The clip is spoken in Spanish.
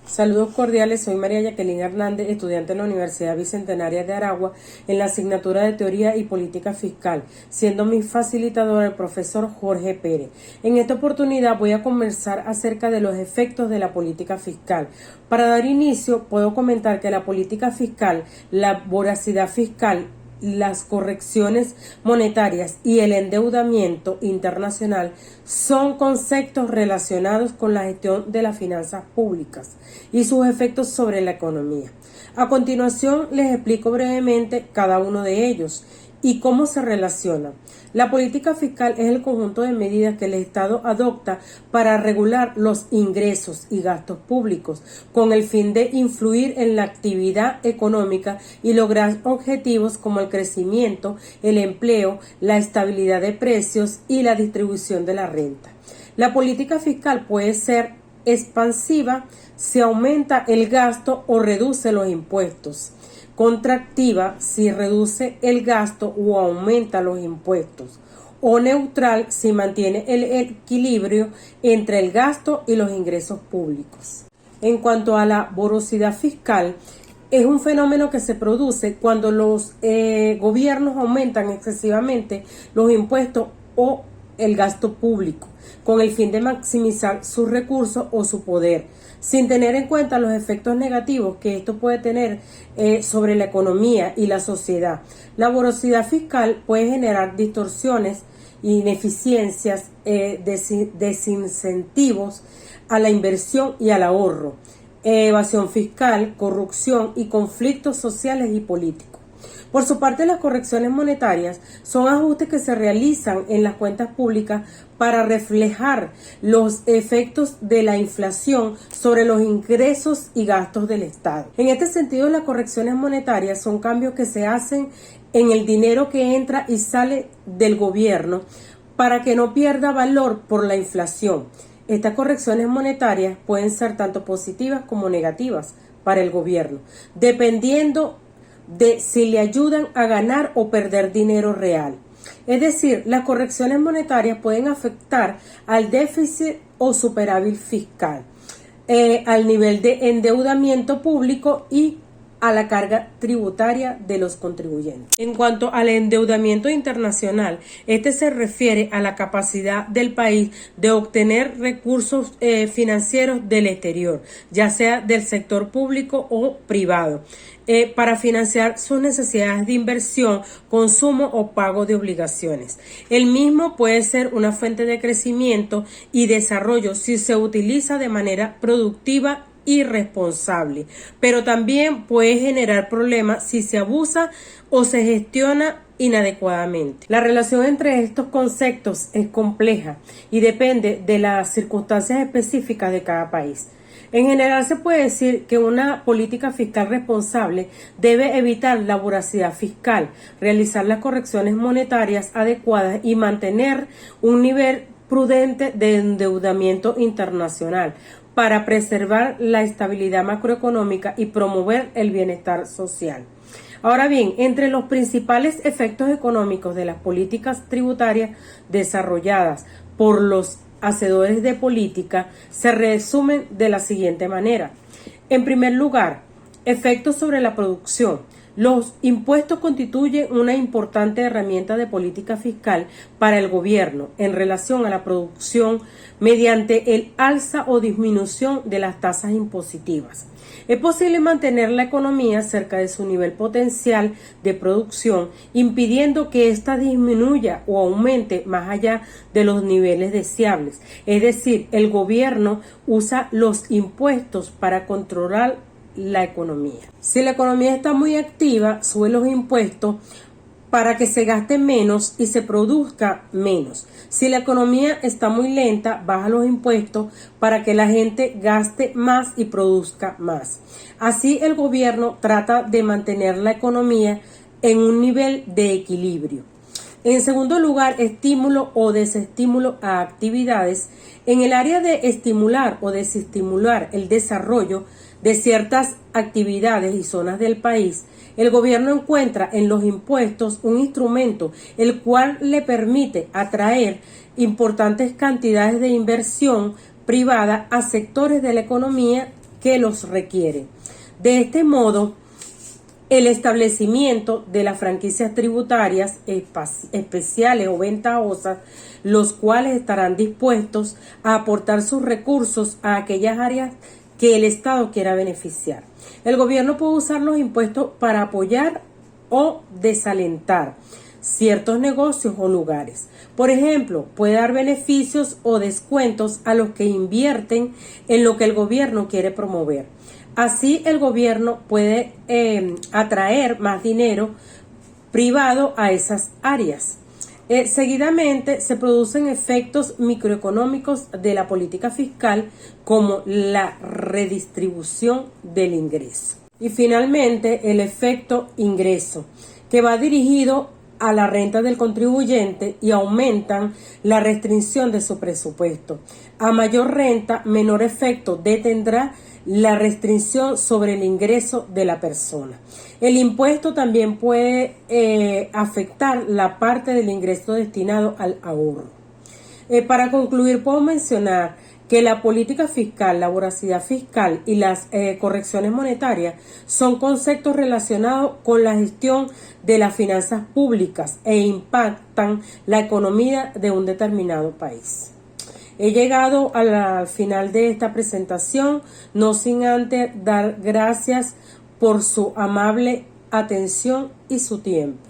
Saludos cordiales, soy María Jacqueline Hernández, estudiante en la Universidad Bicentenaria de Aragua en la asignatura de Teoría y Política Fiscal, siendo mi facilitador el profesor Jorge Pérez. En esta oportunidad voy a conversar acerca de los efectos de la política fiscal. Para dar inicio, puedo comentar que la política fiscal, la voracidad fiscal, las correcciones monetarias y el endeudamiento internacional son conceptos relacionados con la gestión de las finanzas públicas y sus efectos sobre la economía. A continuación les explico brevemente cada uno de ellos y cómo se relacionan. La política fiscal es el conjunto de medidas que el Estado adopta para regular los ingresos y gastos públicos con el fin de influir en la actividad económica y lograr objetivos como el crecimiento, el empleo, la estabilidad de precios y la distribución de la renta. La política fiscal puede ser expansiva si aumenta el gasto o reduce los impuestos, contractiva si reduce el gasto o aumenta los impuestos, o neutral si mantiene el equilibrio entre el gasto y los ingresos públicos. En cuanto a la voracidad fiscal, es un fenómeno que se produce cuando los gobiernos aumentan excesivamente los impuestos o el gasto público, con el fin de maximizar sus recursos o su poder, sin tener en cuenta los efectos negativos que esto puede tener sobre la economía y la sociedad. La voracidad fiscal puede generar distorsiones, ineficiencias, desincentivos a la inversión y al ahorro, evasión fiscal, corrupción y conflictos sociales y políticos. Por su parte, las correcciones monetarias son ajustes que se realizan en las cuentas públicas para reflejar los efectos de la inflación sobre los ingresos y gastos del Estado. En este sentido, las correcciones monetarias son cambios que se hacen en el dinero que entra y sale del gobierno para que no pierda valor por la inflación. Estas correcciones monetarias pueden ser tanto positivas como negativas para el gobierno, dependiendo de si le ayudan a ganar o perder dinero real. Es decir, las correcciones monetarias pueden afectar al déficit o superávit fiscal, al nivel de endeudamiento público y a la carga tributaria de los contribuyentes. En cuanto al endeudamiento internacional, este se refiere a la capacidad del país de obtener recursos financieros del exterior, ya sea del sector público o privado, para financiar sus necesidades de inversión, consumo o pago de obligaciones. El mismo puede ser una fuente de crecimiento y desarrollo si se utiliza de manera productiva y responsable, pero también puede generar problemas si se abusa o se gestiona inadecuadamente. La relación entre estos conceptos es compleja y depende de las circunstancias específicas de cada país. En general se puede decir que una política fiscal responsable debe evitar la voracidad fiscal, realizar las correcciones monetarias adecuadas y mantener un nivel prudente de endeudamiento internacional para preservar la estabilidad macroeconómica y promover el bienestar social. Ahora bien, entre los principales efectos económicos de las políticas tributarias desarrolladas por los hacedores de política se resumen de la siguiente manera. En primer lugar, efectos sobre la producción. Los impuestos constituyen una importante herramienta de política fiscal para el gobierno en relación a la producción mediante el alza o disminución de las tasas impositivas. Es posible mantener la economía cerca de su nivel potencial de producción, impidiendo que ésta disminuya o aumente más allá de los niveles deseables. Es decir, el gobierno usa los impuestos para controlar la economía. Si la economía está muy activa, sube los impuestos para que se gaste menos y se produzca menos. Si la economía está muy lenta, baja los impuestos para que la gente gaste más y produzca más. Así el gobierno trata de mantener la economía en un nivel de equilibrio. En segundo lugar, estímulo o desestímulo a actividades. En el área de estimular o desestimular el desarrollo de ciertas actividades y zonas del país, el gobierno encuentra en los impuestos un instrumento el cual le permite atraer importantes cantidades de inversión privada a sectores de la economía que los requieren. De este modo, el establecimiento de las franquicias tributarias especiales o ventajosas, los cuales estarán dispuestos a aportar sus recursos a aquellas áreas que el Estado quiera beneficiar. El gobierno puede usar los impuestos para apoyar o desalentar ciertos negocios o lugares. Por ejemplo, puede dar beneficios o descuentos a los que invierten en lo que el gobierno quiere promover. Así el gobierno puede atraer más dinero privado a esas áreas. Seguidamente se producen efectos microeconómicos de la política fiscal como la redistribución del ingreso. Y finalmente el efecto ingreso, que va dirigido a la renta del contribuyente y aumentan la restricción de su presupuesto. A mayor renta, menor efecto detendrá la restricción sobre el ingreso de la persona. El impuesto también puede afectar la parte del ingreso destinado al ahorro. Para concluir, puedo mencionar que la política fiscal, la voracidad fiscal y las correcciones monetarias son conceptos relacionados con la gestión de las finanzas públicas e impactan la economía de un determinado país. He llegado al final de esta presentación, no sin antes dar gracias por su amable atención y su tiempo.